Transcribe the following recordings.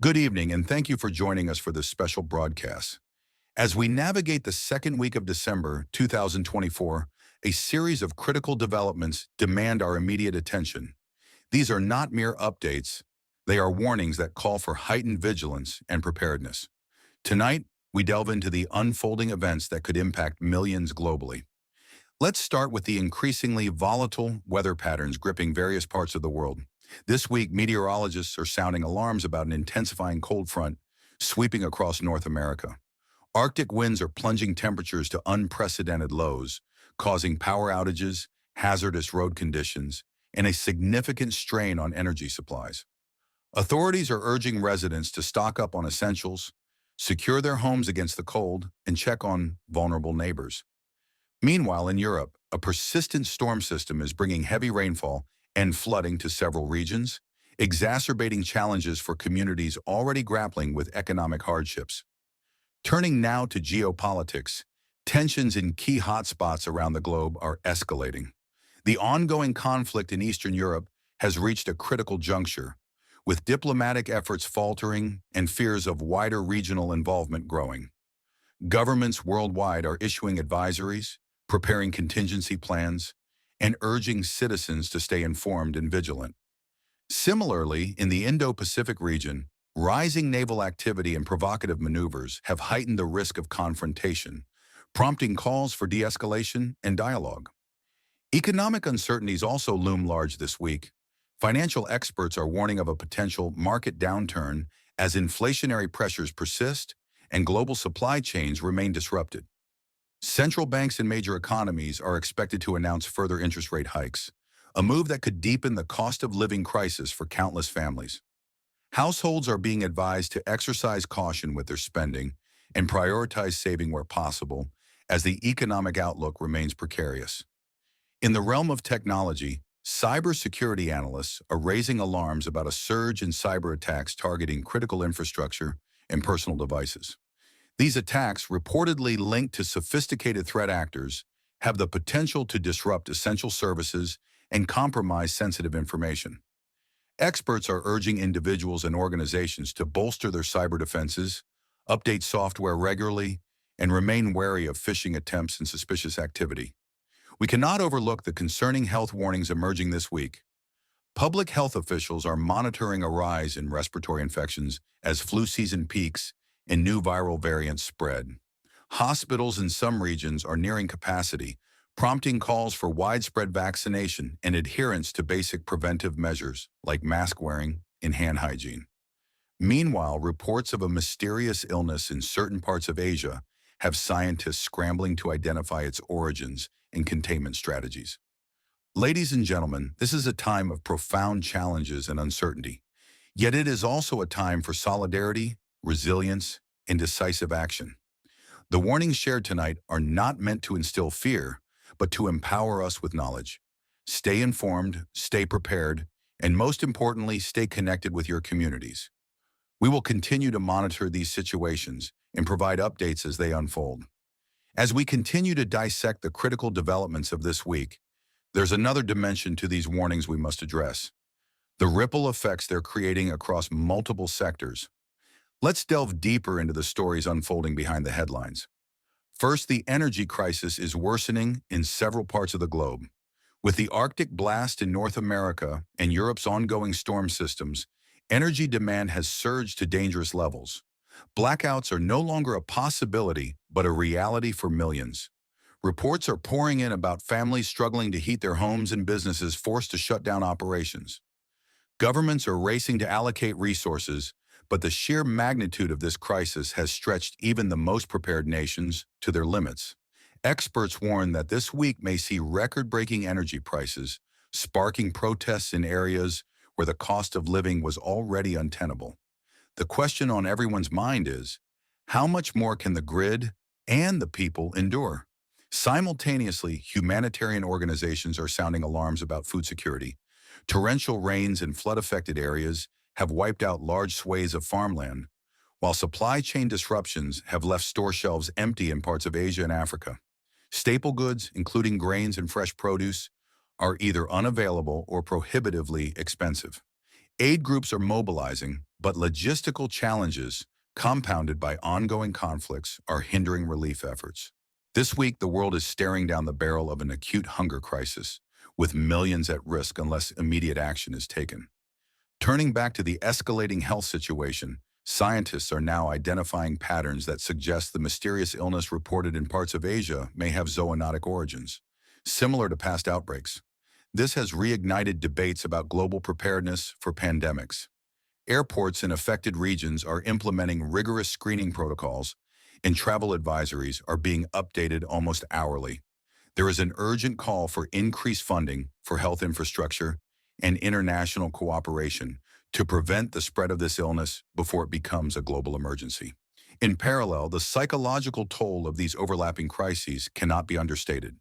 Good evening, and thank you for joining us for this special broadcast. As we navigate the second week of December 2024, a series of critical developments demand our immediate attention. These are not mere updates, they are warnings that call for heightened vigilance and preparedness. Tonight, we delve into the unfolding events that could impact millions globally. Let's start with the increasingly volatile weather patterns gripping various parts of the world. This week, meteorologists are sounding alarms about an intensifying cold front sweeping across North America. Arctic winds are plunging temperatures to unprecedented lows, causing power outages, hazardous road conditions, and a significant strain on energy supplies. Authorities are urging residents to stock up on essentials, secure their homes against the cold, and check on vulnerable neighbors. Meanwhile, in Europe, a persistent storm system is bringing heavy rainfall and flooding to several regions, exacerbating challenges for communities already grappling with economic hardships. Turning now to geopolitics, tensions in key hotspots around the globe are escalating. The ongoing conflict in Eastern Europe has reached a critical juncture, with diplomatic efforts faltering and fears of wider regional involvement growing. Governments worldwide are issuing advisories, preparing contingency plans, and urging citizens to stay informed and vigilant. Similarly, in the Indo-Pacific region, rising naval activity and provocative maneuvers have heightened the risk of confrontation, prompting calls for de-escalation and dialogue. Economic uncertainties also loom large this week. Financial experts are warning of a potential market downturn as inflationary pressures persist and global supply chains remain disrupted. Central banks in major economies are expected to announce further interest rate hikes, a move that could deepen the cost of living crisis for countless families. Households are being advised to exercise caution with their spending and prioritize saving where possible, as the economic outlook remains precarious. In the realm of technology, cybersecurity analysts are raising alarms about a surge in cyber attacks targeting critical infrastructure and personal devices. These attacks, reportedly linked to sophisticated threat actors, have the potential to disrupt essential services and compromise sensitive information. Experts are urging individuals and organizations to bolster their cyber defenses, update software regularly, and remain wary of phishing attempts and suspicious activity. We cannot overlook the concerning health warnings emerging this week. Public health officials are monitoring a rise in respiratory infections as flu season peaks and new viral variants spread. Hospitals in some regions are nearing capacity, prompting calls for widespread vaccination and adherence to basic preventive measures like mask wearing and hand hygiene. Meanwhile, reports of a mysterious illness in certain parts of Asia have scientists scrambling to identify its origins and containment strategies. Ladies and gentlemen, this is a time of profound challenges and uncertainty. Yet it is also a time for solidarity, resilience, and decisive action. The warnings shared tonight are not meant to instill fear, but to empower us with knowledge. Stay informed, stay prepared, and most importantly, stay connected with your communities. We will continue to monitor these situations and provide updates as they unfold. As we continue to dissect the critical developments of this week, there's another dimension to these warnings we must address: the ripple effects they're creating across multiple sectors. Let's delve deeper into the stories unfolding behind the headlines. First, the energy crisis is worsening in several parts of the globe. With the Arctic blast in North America and Europe's ongoing storm systems, energy demand has surged to dangerous levels. Blackouts are no longer a possibility, but a reality for millions. Reports are pouring in about families struggling to heat their homes and businesses forced to shut down operations. Governments are racing to allocate resources, but the sheer magnitude of this crisis has stretched even the most prepared nations to their limits. Experts warn that this week may see record-breaking energy prices, sparking protests in areas where the cost of living was already untenable. The question on everyone's mind is, how much more can the grid and the people endure? Simultaneously, humanitarian organizations are sounding alarms about food security. Torrential rains in flood-affected areas have wiped out large swathes of farmland, while supply chain disruptions have left store shelves empty in parts of Asia and Africa. Staple goods, including grains and fresh produce, are either unavailable or prohibitively expensive. Aid groups are mobilizing, but logistical challenges, compounded by ongoing conflicts, are hindering relief efforts. This week, the world is staring down the barrel of an acute hunger crisis, with millions at risk unless immediate action is taken. Turning back to the escalating health situation, scientists are now identifying patterns that suggest the mysterious illness reported in parts of Asia may have zoonotic origins, similar to past outbreaks. This has reignited debates about global preparedness for pandemics. Airports in affected regions are implementing rigorous screening protocols, and travel advisories are being updated almost hourly. There is an urgent call for increased funding for health infrastructure and international cooperation to prevent the spread of this illness before it becomes a global emergency. In parallel, the psychological toll of these overlapping crises cannot be understated.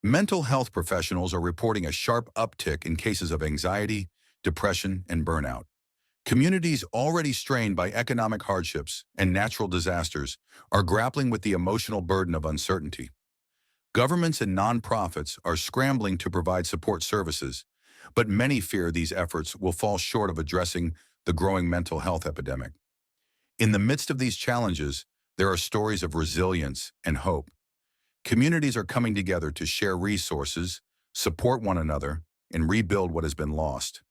Mental health professionals are reporting a sharp uptick in cases of anxiety, depression, and burnout. Communities already strained by economic hardships and natural disasters are grappling with the emotional burden of uncertainty. Governments and nonprofits are scrambling to provide support services, but many fear these efforts will fall short of addressing the growing mental health epidemic. In the midst of these challenges, there are stories of resilience and hope. Communities are coming together to share resources, support one another, and rebuild what has been lost.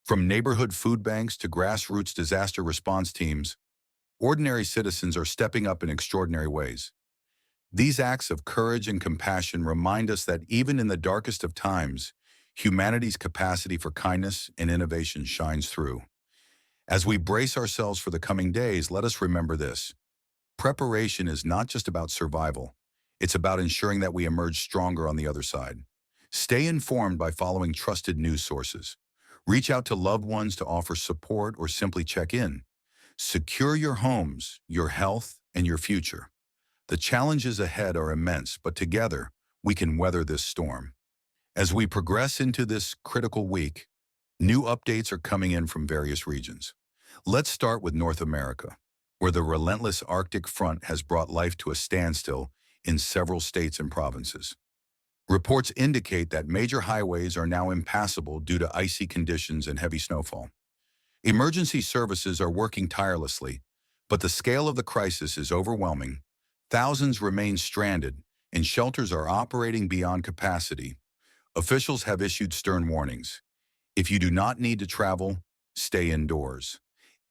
From neighborhood food banks to grassroots disaster response teams, ordinary citizens are stepping up in extraordinary ways. These acts of courage and compassion remind us that even in the darkest of times, humanity's capacity for kindness and innovation shines through. As we brace ourselves for the coming days, let us remember this. Preparation is not just about survival. It's about ensuring that we emerge stronger on the other side. Stay informed by following trusted news sources. Reach out to loved ones to offer support or simply check in. Secure your homes, your health, and your future. The challenges ahead are immense, but together, we can weather this storm. As we progress into this critical week, new updates are coming in from various regions. Let's start with North America, where the relentless Arctic front has brought life to a standstill in several states and provinces. Reports indicate that major highways are now impassable due to icy conditions and heavy snowfall. Emergency services are working tirelessly, but the scale of the crisis is overwhelming. Thousands remain stranded, and shelters are operating beyond capacity. Officials have issued stern warnings. If you do not need to travel, stay indoors.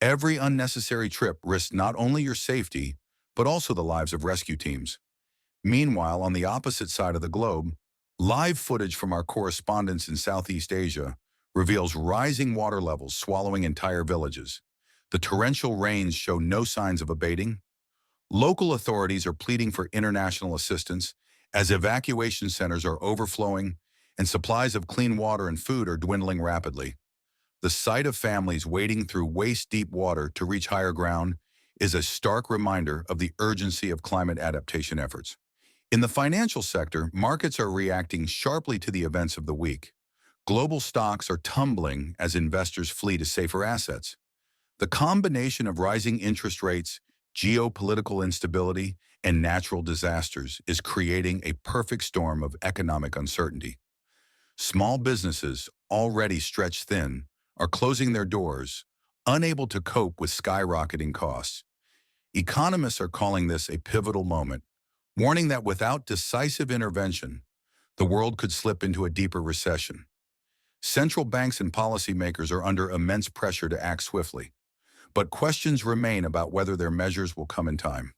Every unnecessary trip risks not only your safety, but also the lives of rescue teams. Meanwhile, on the opposite side of the globe, live footage from our correspondents in Southeast Asia reveals rising water levels swallowing entire villages. The torrential rains show no signs of abating. Local authorities are pleading for international assistance as evacuation centers are overflowing and supplies of clean water and food are dwindling rapidly. The sight of families wading through waist-deep water to reach higher ground is a stark reminder of the urgency of climate adaptation efforts. In the financial sector, markets are reacting sharply to the events of the week. Global stocks are tumbling as investors flee to safer assets. The combination of rising interest rates, geopolitical instability, and natural disasters is creating a perfect storm of economic uncertainty. Small businesses, already stretched thin, are closing their doors, unable to cope with skyrocketing costs. Economists are calling this a pivotal moment, warning that without decisive intervention, the world could slip into a deeper recession. Central banks and policymakers are under immense pressure to act swiftly, but questions remain about whether their measures will come in time.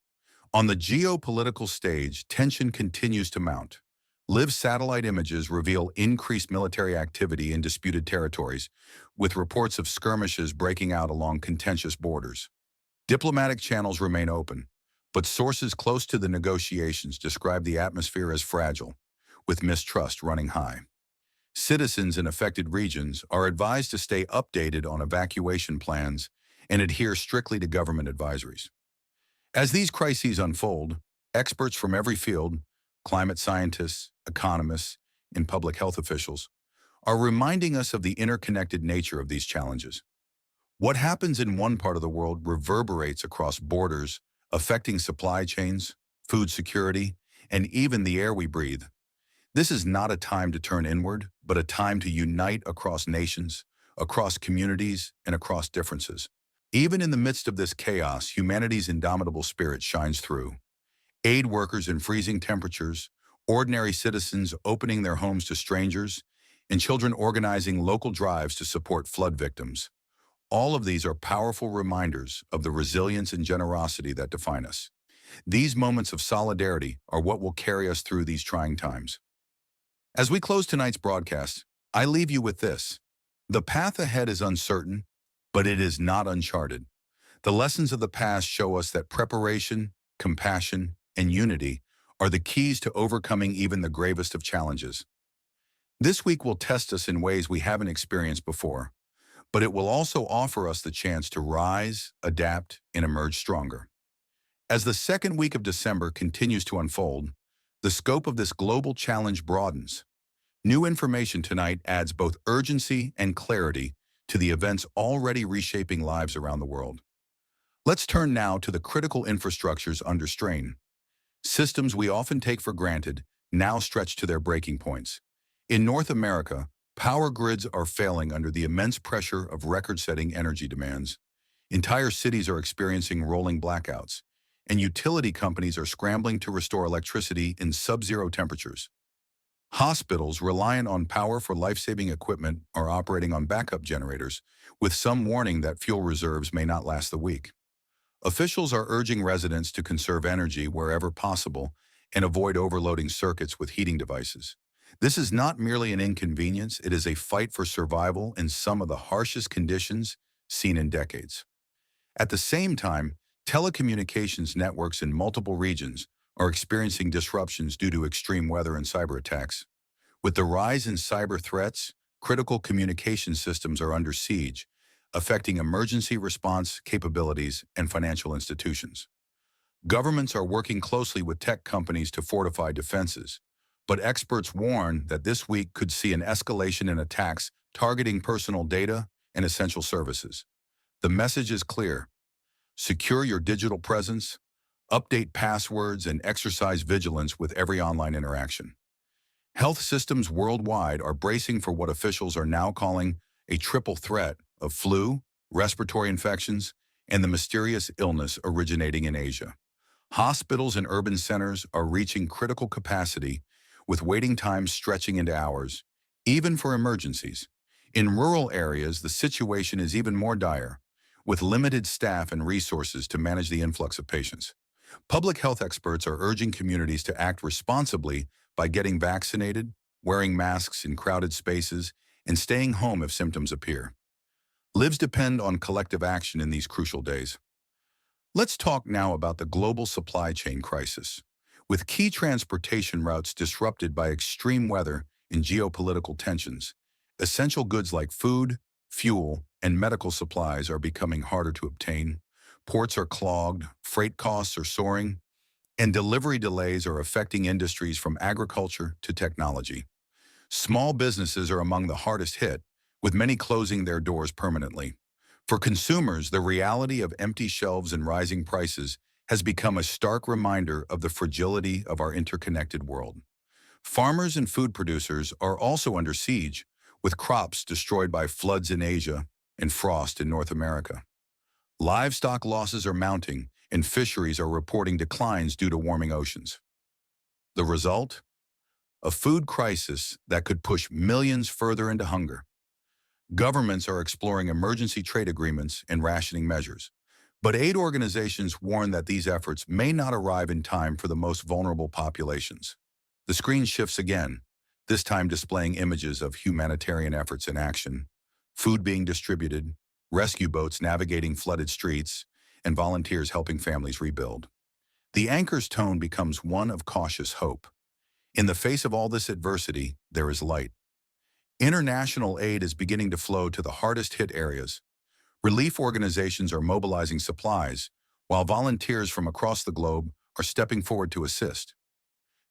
On the geopolitical stage, tension continues to mount. Live satellite images reveal increased military activity in disputed territories, with reports of skirmishes breaking out along contentious borders. Diplomatic channels remain open, but sources close to the negotiations describe the atmosphere as fragile, with mistrust running high. Citizens in affected regions are advised to stay updated on evacuation plans and adhere strictly to government advisories. As these crises unfold, experts from every field, climate scientists, economists, and public health officials, are reminding us of the interconnected nature of these challenges. What happens in one part of the world reverberates across borders, affecting supply chains, food security, and even the air we breathe. This is not a time to turn inward, but a time to unite across nations, across communities, and across differences. Even in the midst of this chaos, humanity's indomitable spirit shines through. Aid workers in freezing temperatures, ordinary citizens opening their homes to strangers, and children organizing local drives to support flood victims. All of these are powerful reminders of the resilience and generosity that define us. These moments of solidarity are what will carry us through these trying times. As we close tonight's broadcast, I leave you with this. The path ahead is uncertain, but it is not uncharted. The lessons of the past show us that preparation, compassion, and unity are the keys to overcoming even the gravest of challenges. This week will test us in ways we haven't experienced before, but it will also offer us the chance to rise, adapt, and emerge stronger. As the second week of December continues to unfold, the scope of this global challenge broadens. New information tonight adds both urgency and clarity to the events already reshaping lives around the world. Let's turn now to the critical infrastructures under strain. Systems we often take for granted now stretch to their breaking points. In North America, power grids are failing under the immense pressure of record-setting energy demands. Entire cities are experiencing rolling blackouts, and utility companies are scrambling to restore electricity in sub-zero temperatures. Hospitals reliant on power for life-saving equipment are operating on backup generators, with some warning that fuel reserves may not last the week. Officials are urging residents to conserve energy wherever possible and avoid overloading circuits with heating devices. This is not merely an inconvenience, it is a fight for survival in some of the harshest conditions seen in decades. At the same time, telecommunications networks in multiple regions are experiencing disruptions due to extreme weather and cyber attacks. With the rise in cyber threats, critical communication systems are under siege, affecting emergency response capabilities and financial institutions. Governments are working closely with tech companies to fortify defenses, but experts warn that this week could see an escalation in attacks targeting personal data and essential services. The message is clear. Secure your digital presence, update passwords, and exercise vigilance with every online interaction. Health systems worldwide are bracing for what officials are now calling a triple threat of flu, respiratory infections, and the mysterious illness originating in Asia. Hospitals and urban centers are reaching critical capacity, with waiting times stretching into hours, even for emergencies. In rural areas, the situation is even more dire, with limited staff and resources to manage the influx of patients. Public health experts are urging communities to act responsibly by getting vaccinated, wearing masks in crowded spaces, and staying home if symptoms appear. Lives depend on collective action in these crucial days. Let's talk now about the global supply chain crisis. With key transportation routes disrupted by extreme weather and geopolitical tensions, essential goods like food, fuel, and medical supplies are becoming harder to obtain. Ports are clogged, freight costs are soaring, and delivery delays are affecting industries from agriculture to technology. Small businesses are among the hardest hit, with many closing their doors permanently. For consumers, the reality of empty shelves and rising prices has become a stark reminder of the fragility of our interconnected world. Farmers and food producers are also under siege, with crops destroyed by floods in Asia and frost in North America. Livestock losses are mounting, and fisheries are reporting declines due to warming oceans. The result? A food crisis that could push millions further into hunger. Governments are exploring emergency trade agreements and rationing measures, but aid organizations warn that these efforts may not arrive in time for the most vulnerable populations. The screen shifts again, this time displaying images of humanitarian efforts in action, food being distributed, rescue boats navigating flooded streets, and volunteers helping families rebuild. The anchor's tone becomes one of cautious hope. In the face of all this adversity, there is light. International aid is beginning to flow to the hardest-hit areas. Relief organizations are mobilizing supplies, while volunteers from across the globe are stepping forward to assist.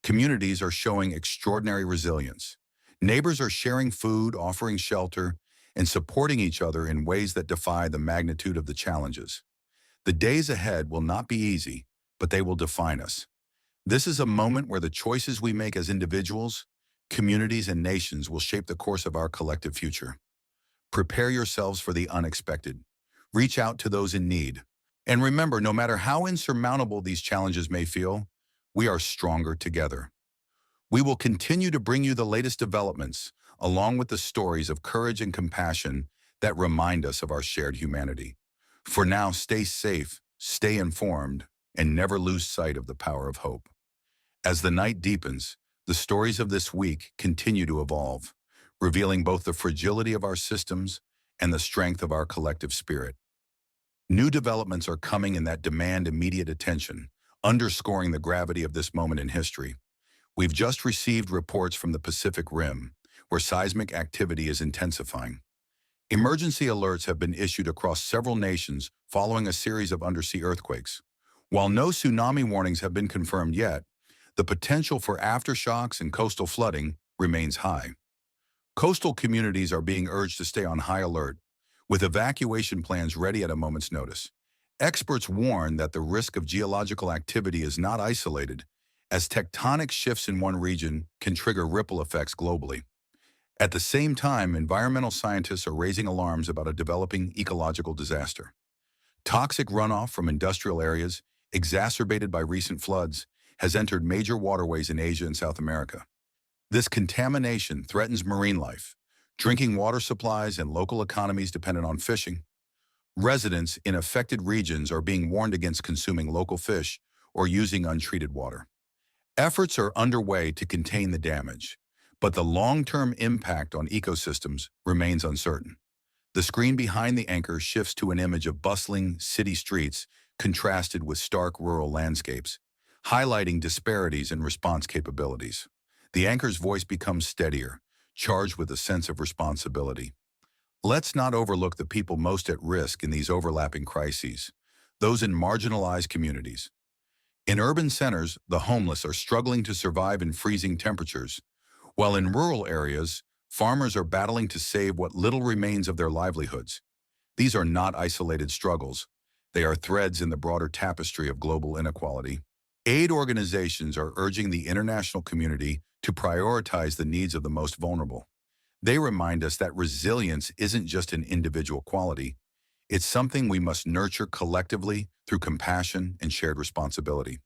Communities are showing extraordinary resilience. Neighbors are sharing food, offering shelter, and supporting each other in ways that defy the magnitude of the challenges. The days ahead will not be easy, but they will define us. This is a moment where the choices we make as individuals, communities, and nations will shape the course of our collective future. Prepare yourselves for the unexpected. Reach out to those in need. And remember, no matter how insurmountable these challenges may feel, we are stronger together. We will continue to bring you the latest developments, along with the stories of courage and compassion that remind us of our shared humanity. For now, stay safe, stay informed, and never lose sight of the power of hope. As the night deepens, the stories of this week continue to evolve, revealing both the fragility of our systems and the strength of our collective spirit. New developments are coming in that demand immediate attention, underscoring the gravity of this moment in history. We've just received reports from the Pacific Rim, where seismic activity is intensifying. Emergency alerts have been issued across several nations following a series of undersea earthquakes. While no tsunami warnings have been confirmed yet, the potential for aftershocks and coastal flooding remains high. Coastal communities are being urged to stay on high alert, with evacuation plans ready at a moment's notice. Experts warn that the risk of geological activity is not isolated, as tectonic shifts in one region can trigger ripple effects globally. At the same time, environmental scientists are raising alarms about a developing ecological disaster. Toxic runoff from industrial areas, exacerbated by recent floods, has entered major waterways in Asia and South America. This contamination threatens marine life, drinking water supplies, and local economies dependent on fishing. Residents in affected regions are being warned against consuming local fish or using untreated water. Efforts are underway to contain the damage, but the long-term impact on ecosystems remains uncertain. The screen behind the anchor shifts to an image of bustling city streets contrasted with stark rural landscapes, highlighting disparities in response capabilities. The anchor's voice becomes steadier, charged with a sense of responsibility. Let's not overlook the people most at risk in these overlapping crises, those in marginalized communities. In urban centers, the homeless are struggling to survive in freezing temperatures, while in rural areas, farmers are battling to save what little remains of their livelihoods. These are not isolated struggles. They are threads in the broader tapestry of global inequality. Aid organizations are urging the international community to prioritize the needs of the most vulnerable. They remind us that resilience isn't just an individual quality. It's something we must nurture collectively through compassion and shared responsibility.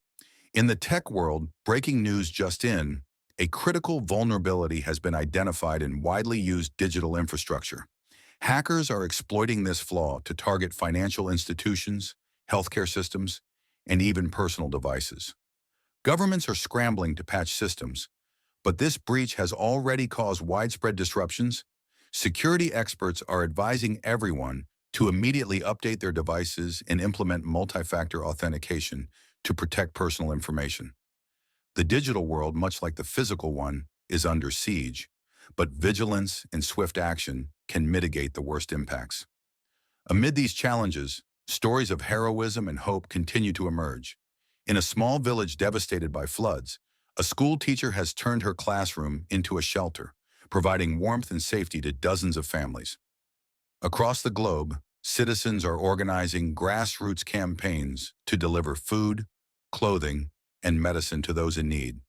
In the tech world, breaking news just in, a critical vulnerability has been identified in widely used digital infrastructure. Hackers are exploiting this flaw to target financial institutions, healthcare systems, and even personal devices. Governments are scrambling to patch systems, but this breach has already caused widespread disruptions. Security experts are advising everyone to immediately update their devices and implement multi-factor authentication to protect personal information. The digital world, much like the physical one, is under siege, but vigilance and swift action can mitigate the worst impacts. Amid these challenges, stories of heroism and hope continue to emerge. In a small village devastated by floods, a school teacher has turned her classroom into a shelter, providing warmth and safety to dozens of families. Across the globe, citizens are organizing grassroots campaigns to deliver food, clothing, and medicine to those in need.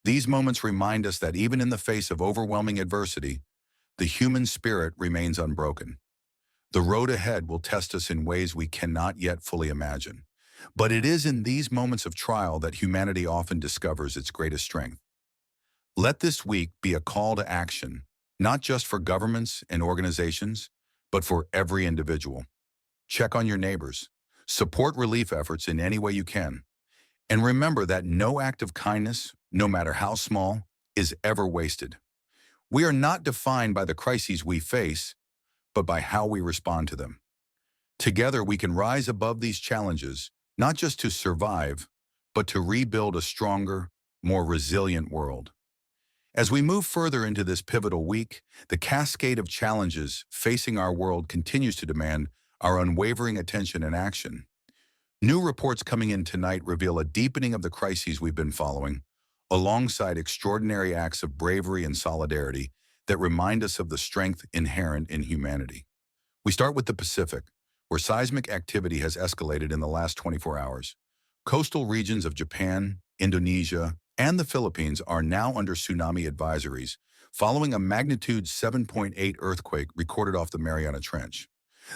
These moments remind us that even in the face of overwhelming adversity, the human spirit remains unbroken. The road ahead will test us in ways we cannot yet fully imagine. But it is in these moments of trial that humanity often discovers its greatest strength. Let this week be a call to action, not just for governments and organizations, but for every individual. Check on your neighbors. Support relief efforts in any way you can. And remember that no act of kindness, no matter how small, is ever wasted. We are not defined by the crises we face, but by how we respond to them. Together, we can rise above these challenges, not just to survive, but to rebuild a stronger, more resilient world. As we move further into this pivotal week, the cascade of challenges facing our world continues to demand our unwavering attention and action. New reports coming in tonight reveal a deepening of the crises we've been following, alongside extraordinary acts of bravery and solidarity that remind us of the strength inherent in humanity. We start with the Pacific, where seismic activity has escalated in the last 24 hours. Coastal regions of Japan, Indonesia, and the Philippines are now under tsunami advisories, following a magnitude 7.8 earthquake recorded off the Mariana Trench.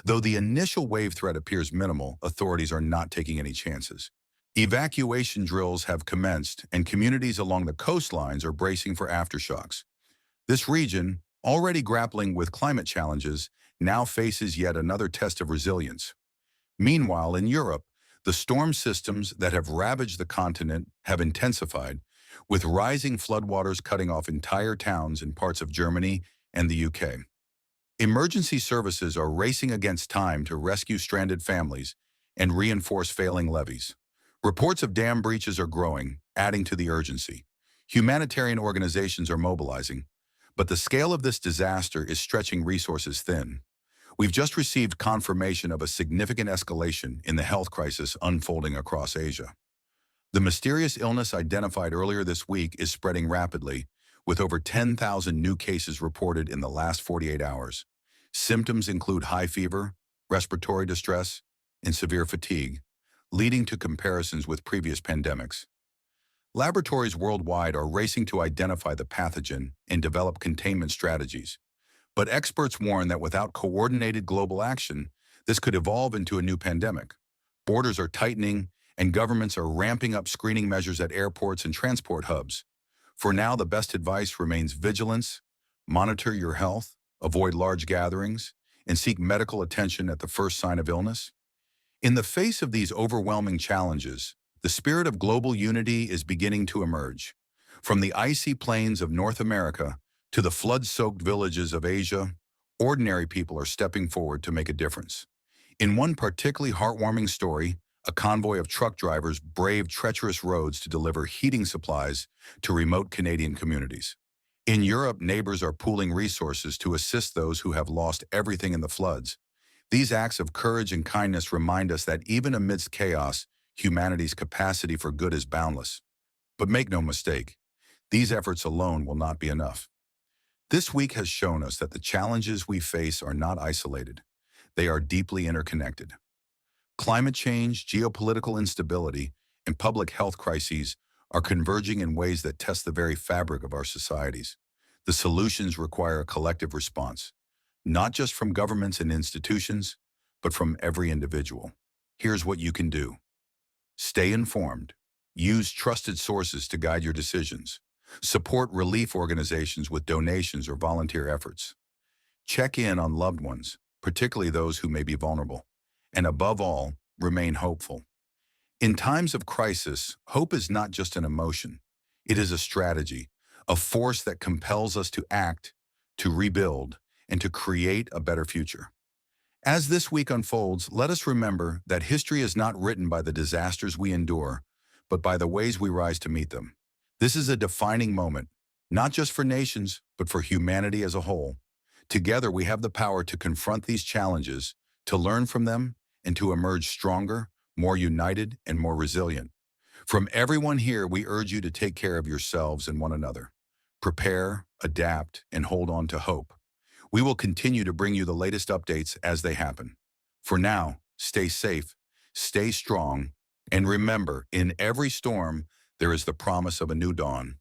Though the initial wave threat appears minimal, authorities are not taking any chances. Evacuation drills have commenced, and communities along the coastlines are bracing for aftershocks. This region, already grappling with climate challenges, now faces yet another test of resilience. Meanwhile, in Europe, the storm systems that have ravaged the continent have intensified, with rising floodwaters cutting off entire towns in parts of Germany and the UK. Emergency services are racing against time to rescue stranded families and reinforce failing levees. Reports of dam breaches are growing, adding to the urgency. Humanitarian organizations are mobilizing, but the scale of this disaster is stretching resources thin. We've just received confirmation of a significant escalation in the health crisis unfolding across Asia. The mysterious illness identified earlier this week is spreading rapidly, with over 10,000 new cases reported in the last 48 hours. Symptoms include high fever, respiratory distress, and severe fatigue, leading to comparisons with previous pandemics. Laboratories worldwide are racing to identify the pathogen and develop containment strategies. But experts warn that without coordinated global action, this could evolve into a new pandemic. Borders are tightening, and governments are ramping up screening measures at airports and transport hubs. For now, the best advice remains vigilance, monitor your health, avoid large gatherings, and seek medical attention at the first sign of illness. In the face of these overwhelming challenges, the spirit of global unity is beginning to emerge. From the icy plains of North America to the flood-soaked villages of Asia, ordinary people are stepping forward to make a difference. In one particularly heartwarming story, a convoy of truck drivers braved treacherous roads to deliver heating supplies to remote Canadian communities. In Europe, neighbors are pooling resources to assist those who have lost everything in the floods. These acts of courage and kindness remind us that even amidst chaos, humanity's capacity for good is boundless. But make no mistake, these efforts alone will not be enough. This week has shown us that the challenges we face are not isolated. They are deeply interconnected. Climate change, geopolitical instability, and public health crises are converging in ways that test the very fabric of our societies. The solutions require a collective response, not just from governments and institutions, but from every individual. Here's what you can do. Stay informed. Use trusted sources to guide your decisions. Support relief organizations with donations or volunteer efforts. Check in on loved ones, particularly those who may be vulnerable. And above all, remain hopeful. In times of crisis, hope is not just an emotion. It is a strategy, a force that compels us to act, to rebuild, and to create a better future. As this week unfolds, let us remember that history is not written by the disasters we endure, but by the ways we rise to meet them. This is a defining moment, not just for nations, but for humanity as a whole. Together, we have the power to confront these challenges, to learn from them, and to emerge stronger, more united, and more resilient. From everyone here, we urge you to take care of yourselves and one another. Prepare, adapt, and hold on to hope. We will continue to bring you the latest updates as they happen. For now, stay safe, stay strong, and remember, in every storm, there is the promise of a new dawn.